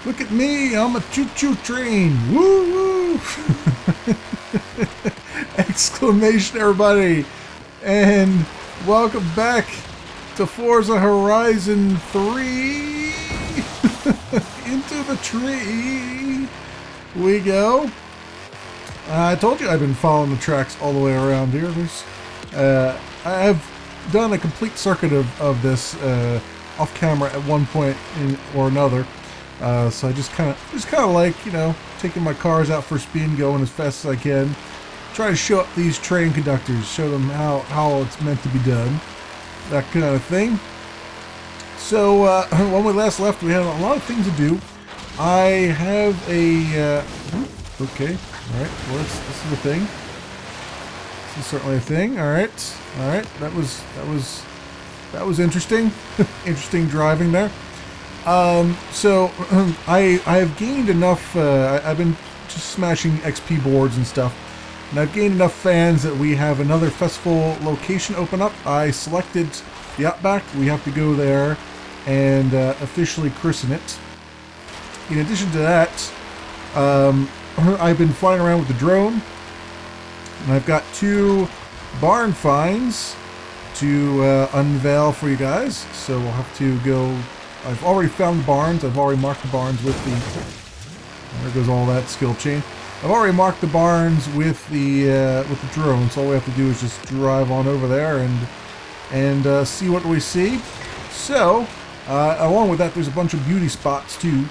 Look at me, I'm a choo-choo train. Woo woo! Exclamation, everybody. And welcome back to Forza Horizon 3. Into the tree we go. I told you I've been following the tracks all the way around here. I have done a complete circuit of this off camera at one point or another. So I just kind of like, you know, taking my cars out for a spin, going as fast as I can, try to show up these train conductors, show them how it's meant to be done, that kind of thing. So when we last left, we had a lot of things to do. I have a okay, all right. Well, this is a thing. This is certainly a thing. All right, that was interesting. Interesting driving there. So I have gained enough. I've been just smashing XP boards and stuff, and I've gained enough fans that we have another festival location open up. I selected the Outback. We have to go there and officially christen it. In addition to that, I've been flying around with the drone, and I've got 2 barn finds to unveil for you guys. So we'll have to go. I've already found the barns. I've already marked the barns with the. There goes all that skill chain. I've already marked the barns with the drone. So all we have to do is just drive on over there and see what we see. So along with that, there's a bunch of beauty spots too,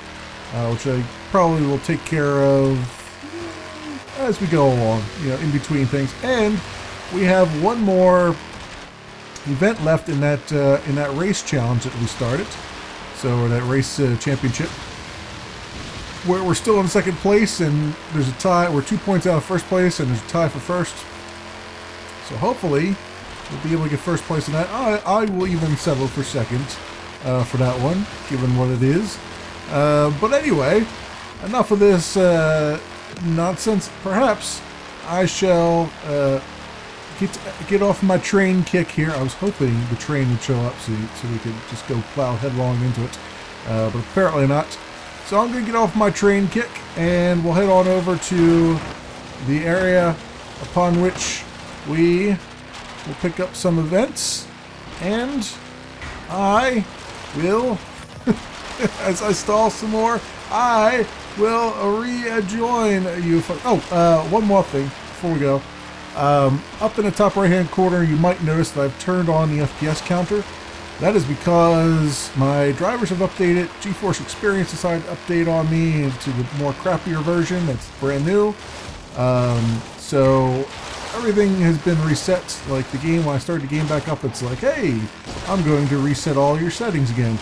which I probably will take care of as we go along. You know, in between things. And we have one more event left in that race challenge that we started. So that race championship, where we're still in second place, and there's a tie. We're 2 points out of first place, and there's a tie for first. So hopefully, we'll be able to get first place in that. I will even settle for second for that one, given what it is. But anyway, enough of this nonsense. Perhaps I shall get off my train kick here. I was hoping the train would show up so we could just go plow headlong into it, but apparently not. So I'm going to get off my train kick, and we'll head on over to the area upon which we will pick up some events, and I will, as I stall some more, I will rejoin you. One more thing before we go. Up in the top right hand corner, you might notice that I've turned on the FPS counter. That is because my drivers have updated. GeForce Experience decided to update on me into the more crappier version that's brand new. So everything has been reset. Like the game, when I started the game back up, it's like, hey, I'm going to reset all your settings again.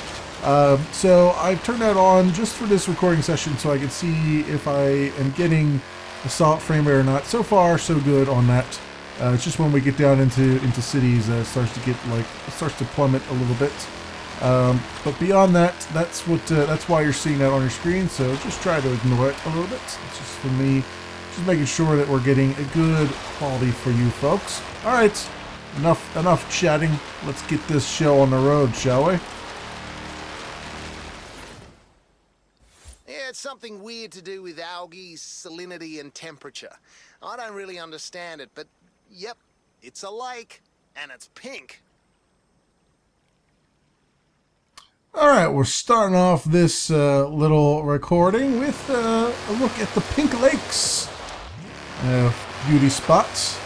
So I've turned that on just for this recording session so I can see if I am getting a solid frame rate or not. So far, so good on that. It's just when we get down into cities that it starts to plummet a little bit. But beyond that, that's why you're seeing that on your screen. So just try to ignore it a little bit. It's just for me, just making sure that we're getting a good quality for you folks. All right, enough chatting. Let's get this show on the road, shall we? It's something weird to do with algae, salinity, and temperature. I don't really understand it, but yep, it's a lake, and it's pink. Alright, we're starting off this little recording with a look at the Pink Lakes beauty spots.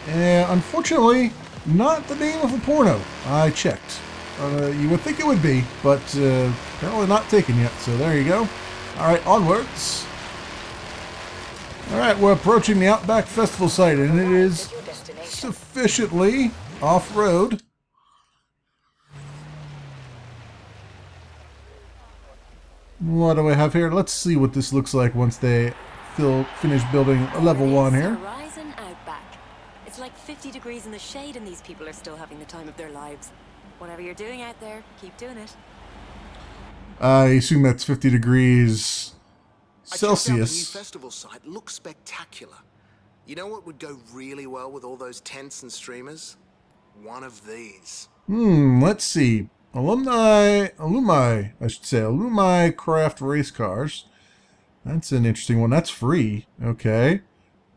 Unfortunately, not the name of a porno. I checked. You would think it would be, but apparently not taken yet, so there you go. Alright, onwards. Alright, we're approaching the Outback Festival site, and it is sufficiently off-road. What do we have here? Let's see what this looks like once they finish building level 1 here. Horizon Outback. It's like 50 degrees in the shade, and these people are still having the time of their lives. Whatever you're doing out there, keep doing it. I assume that's 50 degrees Celsius. I checked out the new festival site. Looks spectacular. You know what would go really well with all those tents and streamers? One of these. Let's see. alumni, I should say, alumni craft race cars. That's an interesting one. That's free. Okay.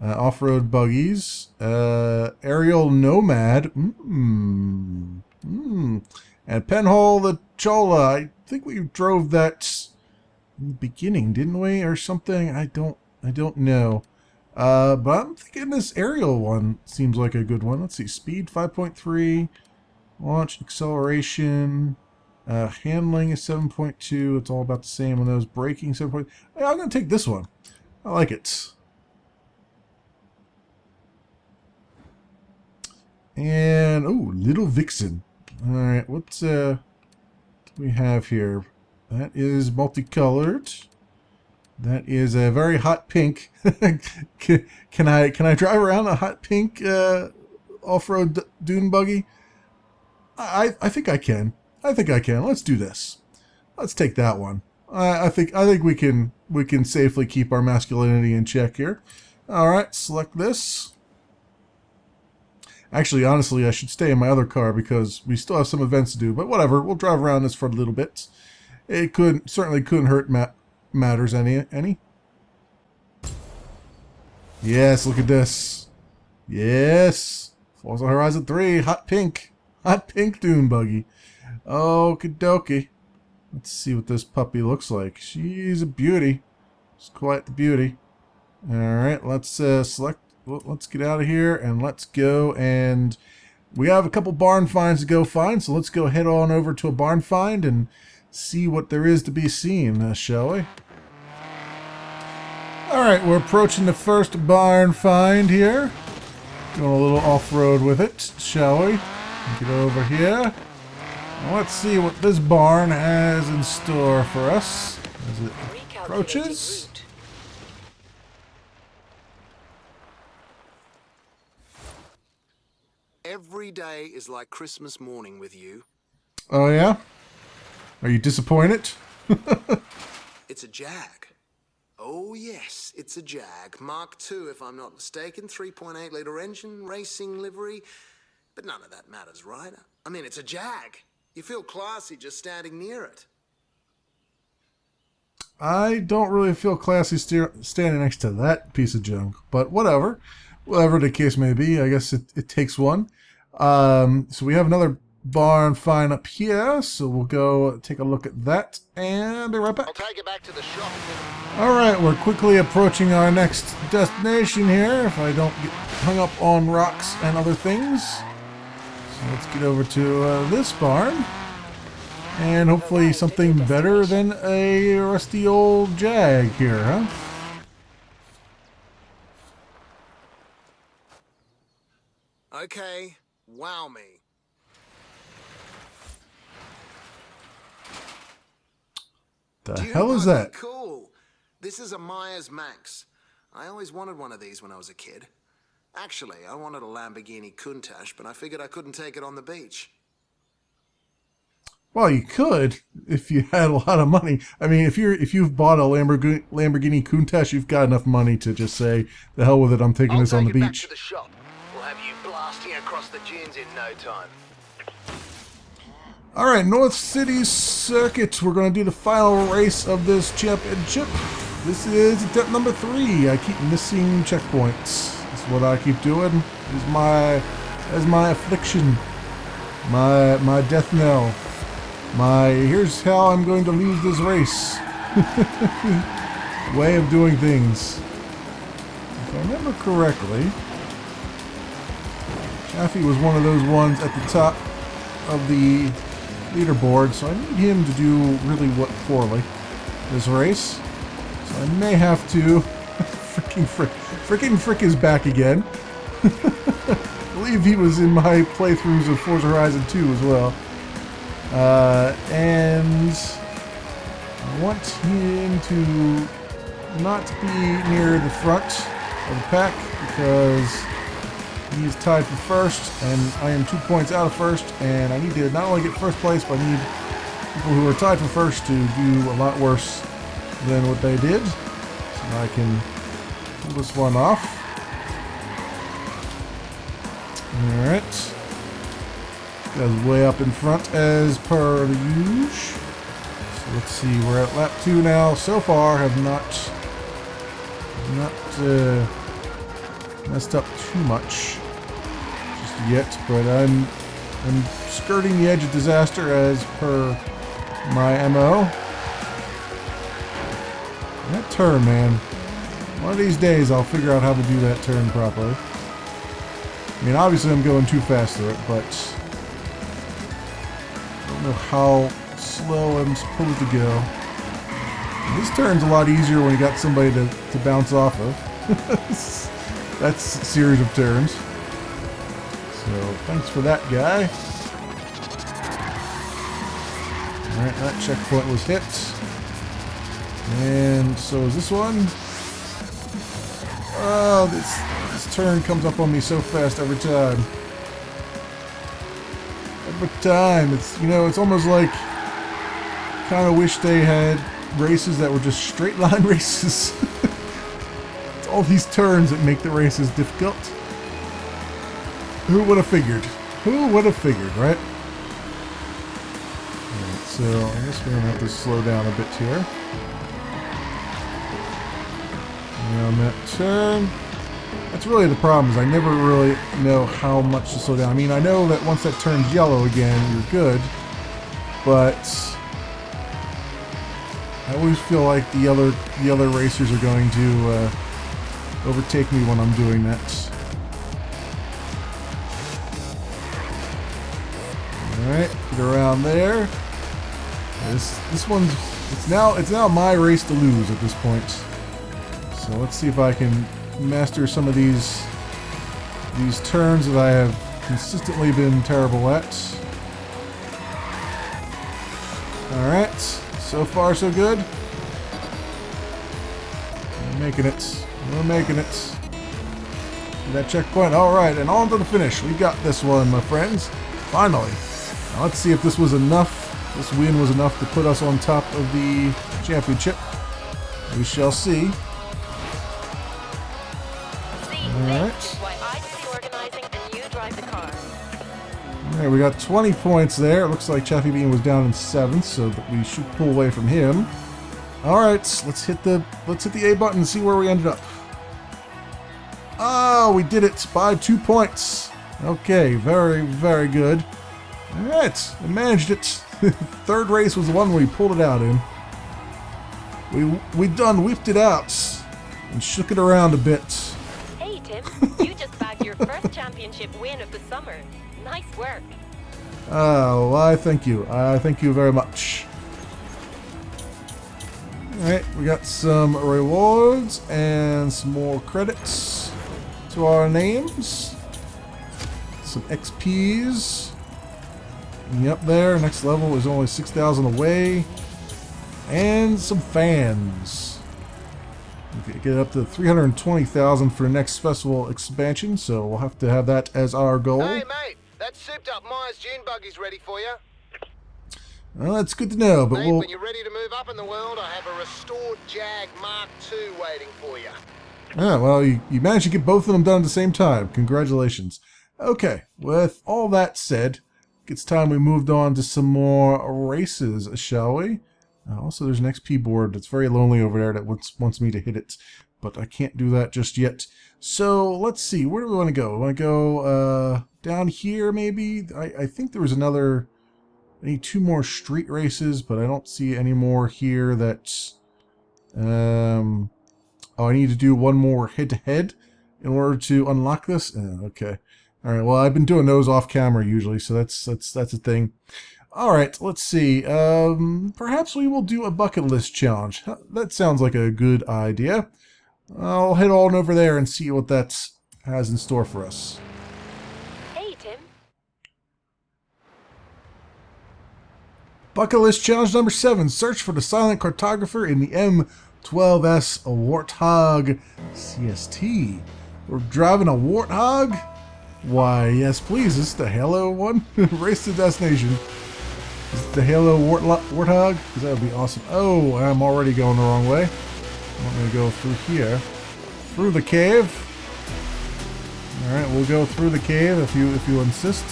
Off-road buggies. Aerial nomad. And Penhole the Chola. I think we drove that in the beginning, didn't we, or something? I don't know. But I'm thinking this aerial one seems like a good one. Let's see. Speed 5.3. Launch, acceleration, handling is 7.2. It's all about the same on those. Braking 7.2. Hey, I'm going to take this one. I like it. And, oh, Little Vixen. All right, what do we have here? That is multicolored. That is a very hot pink. Can I drive around a hot pink off-road dune buggy? I think I can. I think I can. Let's do this. Let's take that one. I think we can safely keep our masculinity in check here. All right, select this. Actually, honestly, I should stay in my other car because we still have some events to do. But whatever, we'll drive around this for a little bit. It certainly couldn't hurt matters any. Yes, look at this. Yes, Forza Horizon 3, hot pink. Hot pink dune buggy. Okie dokie. Let's see what this puppy looks like. She's a beauty. She's quite the beauty. Alright, let's select. Let's get out of here and let's go. And we have a couple barn finds to go find. So let's go head on over to a barn find and see what there is to be seen, shall we? Alright, we're approaching the first barn find here. Going a little off-road with it, shall we? Get over here. Let's see what this barn has in store for us as it approaches. Every day is like Christmas morning with you. Oh yeah? Are you disappointed? It's a Jag. Oh yes, it's a Jag. Mark II, if I'm not mistaken. 3.8 litre engine, racing livery. But none of that matters, right? I mean, it's a Jag. You feel classy just standing near it. I don't really feel classy standing next to that piece of junk, but whatever. Whatever the case may be, I guess it takes one. So we have another barn find up here, so we'll go take a look at that and be right back. I'll take you back to the shop. Alright, we're quickly approaching our next destination here, if I don't get hung up on rocks and other things. So let's get over to this barn. And hopefully something better than a rusty old Jag here, huh? Okay, wow me. The hell is that? Cool. This is a Myers Manx. I always wanted one of these when I was a kid. Actually, I wanted a Lamborghini Countach, but I figured I couldn't take it on the beach. Well, you could if you had a lot of money. I mean, if you've bought a Lamborghini Countach, you've got enough money to just say, "The hell with it, I'm taking this on the beach." Back to the shop. We'll have you blasting across the dunes in no time. All right, North City Circuit. We're going to do the final race of this championship. This is attempt number 3. I keep missing checkpoints. That's what I keep doing. Is my affliction, my death knell. Here's how I'm going to lose this race. Way of doing things. If I remember correctly, Chaffee was one of those ones at the top of the leaderboard, so I need him to do really poorly this race. So I may have to freaking Frick is back again. I believe he was in my playthroughs of Forza Horizon 2 as well. And I want him to not be near the front of the pack because he is tied for first, and I am 2 points out of first, and I need to not only get first place, but I need people who are tied for first to do a lot worse than what they did, so I can pull this one off. Alright. Guy's way up in front as per the usual. So let's see, we're at lap 2 now. So far, have not messed up too much just yet, but I'm skirting the edge of disaster as per my MO. That turn, man. One of these days I'll figure out how to do that turn properly. I mean, obviously I'm going too fast through it, but I don't know how slow I'm supposed to go. And this turn's a lot easier when you got somebody to bounce off of. That's a series of turns. So, thanks for that, guy. Alright, that checkpoint was hit. And so is this one. Oh, this turn comes up on me so fast every time. Every time. It's, you know, it's almost like kind of wish they had races that were just straight line races. It's all these turns that make the races difficult. Who would have figured? Who would have figured, right? Alright, so I guess we're going to have to slow down a bit here. On that turn. That's really the problem, is I never really know how much to slow down. I mean, I know that once that turns yellow again, you're good, but I always feel like the other racers are going to overtake me when I'm doing that. Alright, get around there. This one's it's now my race to lose at this point. So let's see if I can master some of these turns that I have consistently been terrible at. Alright, so far so good. We're making it. We're making it. See that checkpoint? Alright, and on to the finish. We got this one, my friends. Finally. Now let's see if this was enough. This win was enough to put us on top of the championship. We shall see. Alright. Alright, we got 20 points there. It looks like Chaffee Bean was down in 7th, so we should pull away from him. Alright, let's hit the A button and see where we ended up. Oh, we did it by 2 points. Okay, very, very good. Alright, we managed it. Third race was the one we pulled it out in. We done whipped it out and shook it around a bit. Hey Tim, you just bagged your first championship win of the summer. Nice work. Oh, well, I thank you. I thank you very much. Alright, we got some rewards and some more credits to our names. Some XPs. Yep, there. Next level is only 6,000 away. And some fans. We can get up to 320,000 for the next festival expansion, so we'll have to have that as our goal. Hey, mate, that souped-up Myers Dune buggy's ready for you. Well, that's good to know, but Mate, when you're ready to move up in the world, I have a restored Jag Mark II waiting for you. Ah, well, you managed to get both of them done at the same time. Congratulations. Okay, with all that said, it's time we moved on to some more races, shall we? Also, there's an XP board that's very lonely over there that wants me to hit it, but I can't do that just yet. So, let's see, where do we want to go? We want to go down here, maybe? I think there was another... I need 2 more street races, but I don't see any more here that... oh, I need to do 1 more head-to-head in order to unlock this? Okay. Alright, well, I've been doing those off-camera usually, so that's a thing. Alright, let's see. Perhaps we will do a bucket list challenge. That sounds like a good idea. I'll head on over there and see what that has in store for us. Hey Tim. Bucket list challenge number 7. Search for the silent cartographer in the M12S Warthog CST. We're driving a Warthog? Why, yes please, this is the Halo one? Race to destination. Is it the Halo Warthog? Because that would be awesome. Oh, I'm already going the wrong way. I'm going to go through here. Through the cave. Alright, we'll go through the cave if you insist.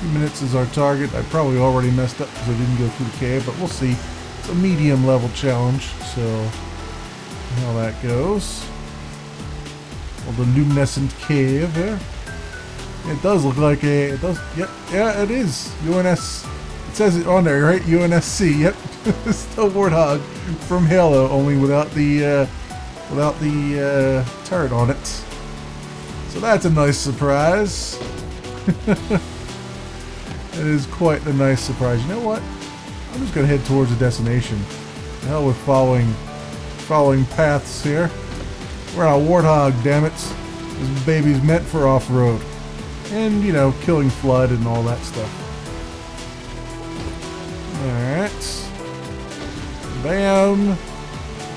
2 minutes is our target. I probably already messed up because I didn't go through the cave, but we'll see. It's a medium level challenge, so how that goes. Well, the luminescent cave there. It does look like a. It does. Yep. Yeah, it is. UNS. It says it on there, right? UNSC. Yep. It's the Warthog from Halo, only without the turret on it. So that's a nice surprise. It is quite a nice surprise. You know what? I'm just gonna head towards the destination. The hell with following paths here. We're on a Warthog, damn it. This baby's meant for off-road. And, you know, killing flood and all that stuff. Alright. Bam.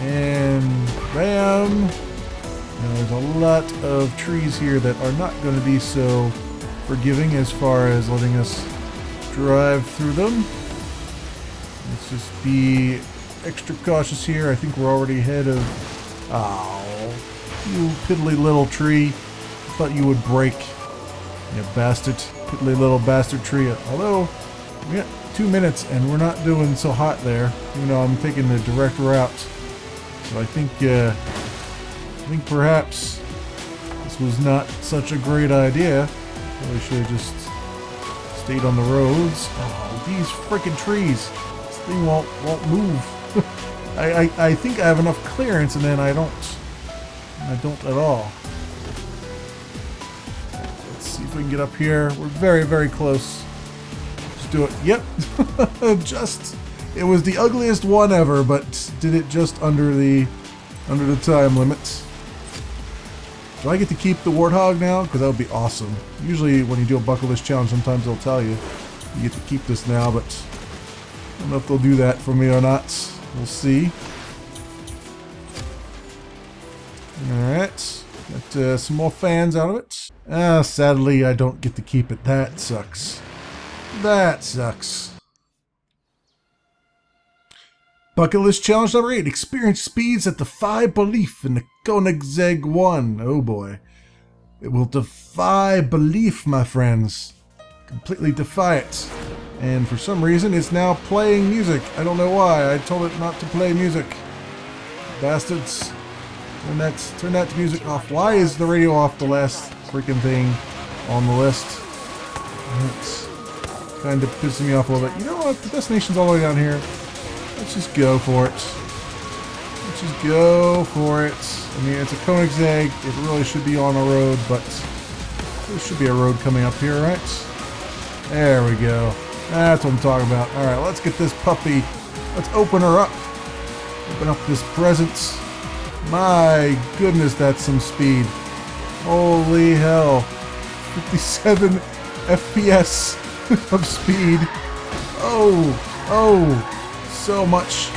And bam. Now there's a lot of trees here that are not going to be so forgiving as far as letting us drive through them. Let's just be extra cautious here. I think we're already ahead of... Oh, you piddly little tree. I thought you would break. You bastard. Piddly little bastard tree. Although, we got 2 minutes and we're not doing so hot there. Even though I'm taking the direct route. So I think perhaps this was not such a great idea. Probably should have just stayed on the roads. Oh, these freaking trees. This thing won't move. I think I have enough clearance, and then I don't at all. Let's see if we can get up here. We're very, very close. Just do it. Yep. It was the ugliest one ever, but did it just under the time limit. Do I get to keep the Warthog now? Because that would be awesome. Usually when you do a bucket list challenge, sometimes they'll tell you get to keep this now, but I don't know if they'll do that for me or not. We'll see. Alright. Got some more fans out of it. Sadly, I don't get to keep it. That sucks. That sucks. Bucket list challenge number 8. Experience speeds that defy belief in the Koenigsegg 1. Oh boy. It will defy belief, my friends. Completely defy it. And for some reason, it's now playing music. I don't know why. I told it not to play music. Bastards. Turn that music off. Why is the radio off the last freaking thing on the list? It's kind of pissing me off a little bit. You know what? The destination's all the way down here. Let's just go for it. Let's just go for it. I mean, it's a Koenigsegg. It really should be on a road, but there should be a road coming up here, right? There we go. That's what I'm talking about. Alright, let's get this puppy. Let's open her up. Open up this present. My goodness, that's some speed. Holy hell. 57 FPS of speed. Oh, so much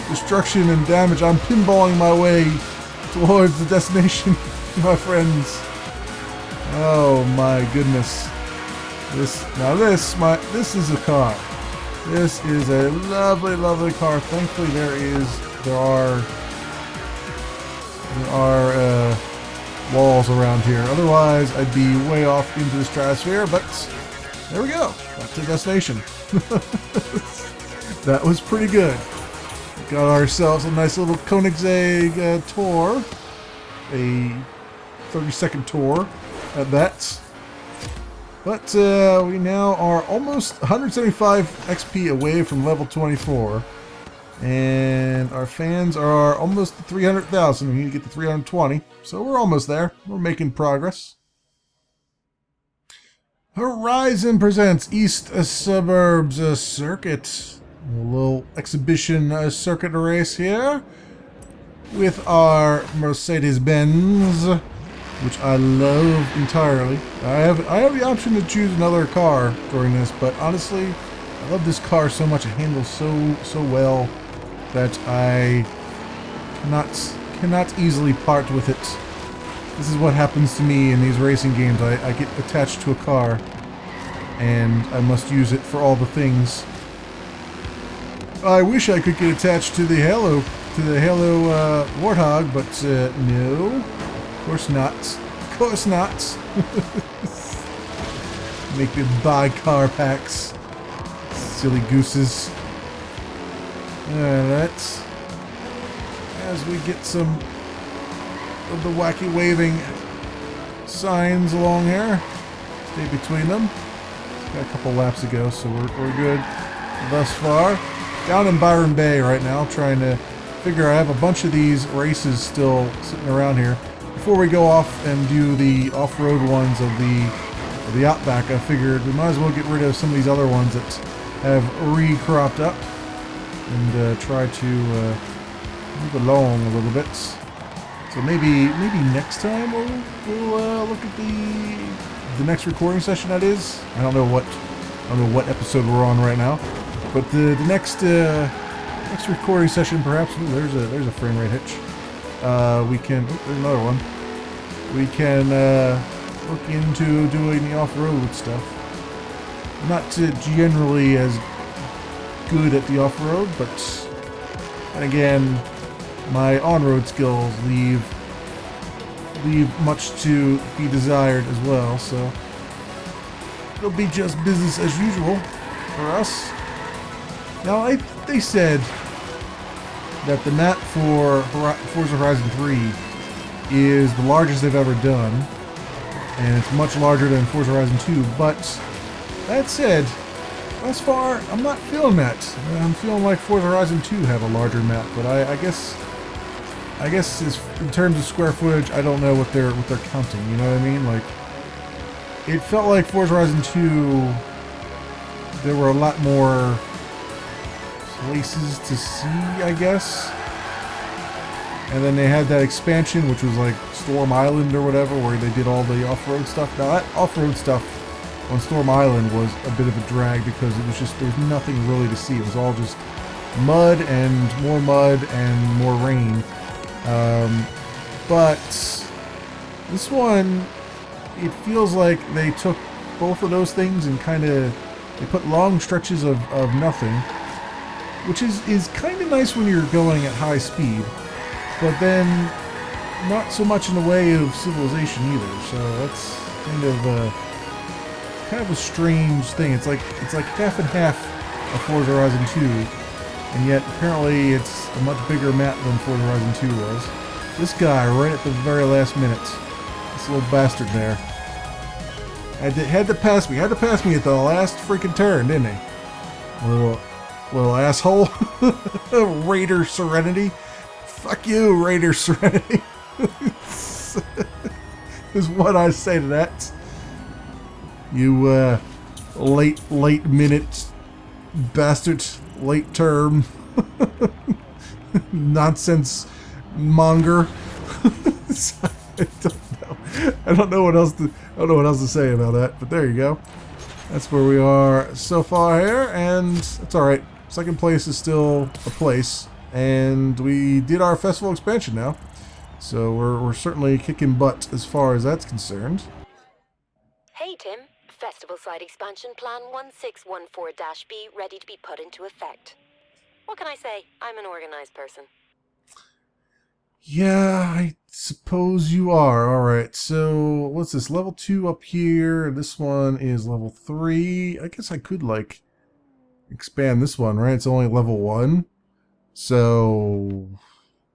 destruction and damage. I'm pinballing my way towards the destination, my friends. Oh my goodness. This is a car. This is a lovely, lovely car. Thankfully, there are walls around here. Otherwise, I'd be way off into the stratosphere. But there we go. Back to the destination. That was pretty good. Got ourselves a nice little Koenigsegg tour. A 30-second tour at that. But we now are almost 175 XP away from level 24. And our fans are almost 300,000. We need to get to 320. So we're almost there. We're making progress. Horizon presents East Suburbs Circuit. A little exhibition circuit race here. With our Mercedes-Benz, which I love entirely. I have the option to choose another car during this, but honestly, I love this car so much. It handles so well that I cannot easily part with it. This is what happens to me in these racing games. I get attached to a car, and I must use it for all the things. I wish I could get attached to the Halo Warthog, but no. Of course not. Of course not. Make me buy car packs. Silly gooses. Alright. As we get some of the wacky waving signs along here. Stay between them. Got a couple laps to go, so we're good thus far. Down in Byron Bay right now, trying to figure I have a bunch of these races still sitting around here. Before we go off and do the off-road ones of the Outback, I figured we might as well get rid of some of these other ones that have re-cropped up and try to move along a little bit. So maybe next time we'll look at the next recording session. That is, I don't know what episode we're on right now, but the next recording session perhaps. Ooh, there's a frame rate hitch. We can. There's another one. We can look into doing the off-road stuff. I'm not generally as good at the off-road, but and again, my on-road skills leave much to be desired as well. So it'll be just business as usual for us. Now, they said that the map for Forza Horizon 3 is the largest they've ever done, and it's much larger than Forza Horizon 2, but that said, thus far, I'm not feeling that. I'm feeling like Forza Horizon 2 had a larger map, but I guess in terms of square footage, I don't know what they're counting, you know what I mean? Like, it felt like Forza Horizon 2, there were a lot more places to see, I guess. And then they had that expansion, which was like Storm Island or whatever, where they did all the off-road stuff. Now that off-road stuff on Storm Island was a bit of a drag because it was just, there was nothing really to see. It was all just mud and more rain. But this one, it feels like they took both of those things and they put long stretches of nothing, which is kind of nice when you're going at high speed, but then not so much in the way of civilization either. So that's kind of a strange thing. It's like half and half of Forza Horizon 2, and yet apparently it's a much bigger map than Forza Horizon 2 was. This guy right at the very last minute, this little bastard there, had to pass me at the last freaking turn, didn't he? Little asshole. Raider Serenity. Fuck you, Raider Serenity. Is what I say to that. You late minute bastard, late term nonsense monger. I don't know what else to say about that, but there you go. That's where we are so far here, and it's alright. Second place is still a place, and we did our festival expansion now. So we're certainly kicking butt as far as that's concerned. Hey Tim, Festival Site Expansion Plan 1614-B ready to be put into effect. What can I say? I'm an organized person. Yeah, I suppose you are. Alright, so what's this? Level 2 up here. This one is level 3. I guess I could, like, expand this one, right? It's only level 1. So,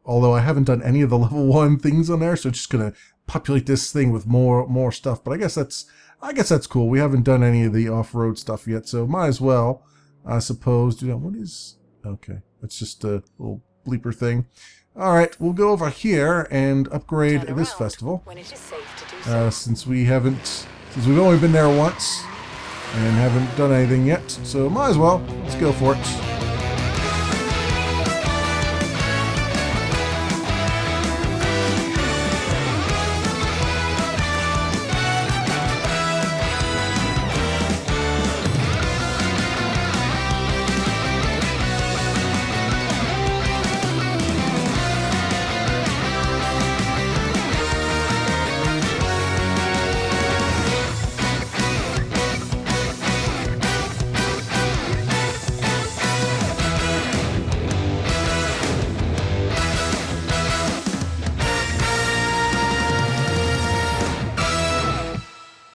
although I haven't done any of the level 1 things on there, so it's just gonna populate this thing with more stuff. But I guess that's cool. We haven't done any of the off-road stuff yet, so might as well, I suppose, do that. What is... Okay, it's just a little bleeper thing. Alright, we'll go over here and upgrade this festival. When it is safe to do so. Since we've only been there once and haven't done anything yet, so might as well. Let's go for it.